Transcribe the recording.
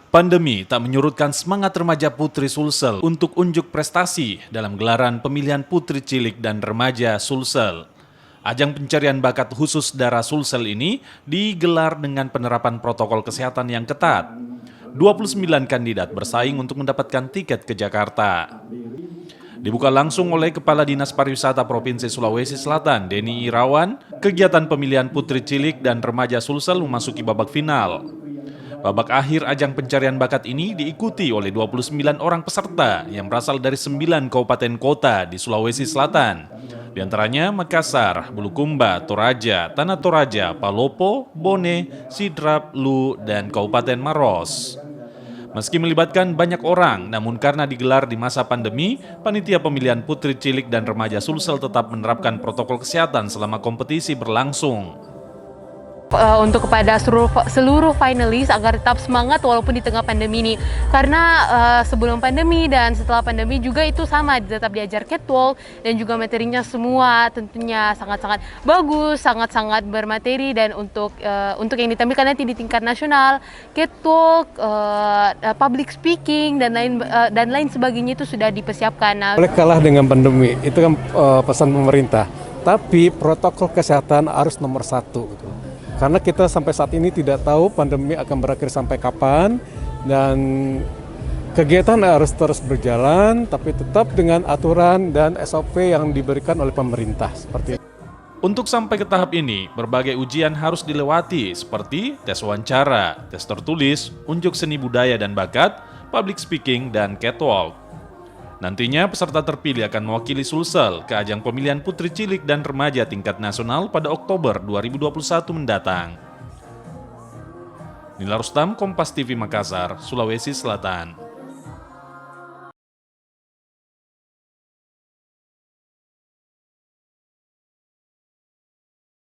Pandemi tak menyurutkan semangat remaja Putri Sulsel untuk unjuk prestasi dalam gelaran pemilihan Putri Cilik dan Remaja Sulsel. Ajang pencarian bakat khusus Dara Sulsel ini digelar dengan penerapan protokol kesehatan yang ketat. 29 kandidat bersaing untuk mendapatkan tiket ke Jakarta. Dibuka langsung oleh Kepala Dinas Pariwisata Provinsi Sulawesi Selatan, Denny Irawan, kegiatan pemilihan Putri Cilik dan Remaja Sulsel memasuki babak final. Babak akhir ajang pencarian bakat ini diikuti oleh 29 orang peserta yang berasal dari 9 kabupaten kota di Sulawesi Selatan. Di antaranya Makassar, Bulukumba, Toraja, Tanah Toraja, Palopo, Bone, Sidrap, Lu, dan Kabupaten Maros. Meski melibatkan banyak orang, namun karena digelar di masa pandemi, panitia pemilihan Putri Cilik dan Remaja Sulsel tetap menerapkan protokol kesehatan selama kompetisi berlangsung. Untuk kepada seluruh finalis agar tetap semangat walaupun di tengah pandemi ini, karena sebelum pandemi dan setelah pandemi juga itu sama, tetap diajar catwalk dan juga materinya semua tentunya sangat-sangat bagus, sangat-sangat bermateri. Dan untuk yang ditampilkan nanti di tingkat nasional, catwalk, public speaking dan lain sebagainya itu sudah dipersiapkan. Boleh kalah dengan pandemi, itu kan pesan pemerintah, tapi protokol kesehatan harus nomor satu gitu. Karena kita sampai saat ini tidak tahu pandemi akan berakhir sampai kapan, dan kegiatan harus terus berjalan, tapi tetap dengan aturan dan SOP yang diberikan oleh pemerintah. Seperti itu. Untuk sampai ke tahap ini, berbagai ujian harus dilewati seperti tes wawancara, tes tertulis, unjuk seni budaya dan bakat, public speaking, dan catwalk. Nantinya peserta terpilih akan mewakili Sulsel ke ajang pemilihan Putri Cilik dan Remaja tingkat nasional pada Oktober 2021 mendatang. Nila Rustam, Kompas TV Makassar, Sulawesi Selatan.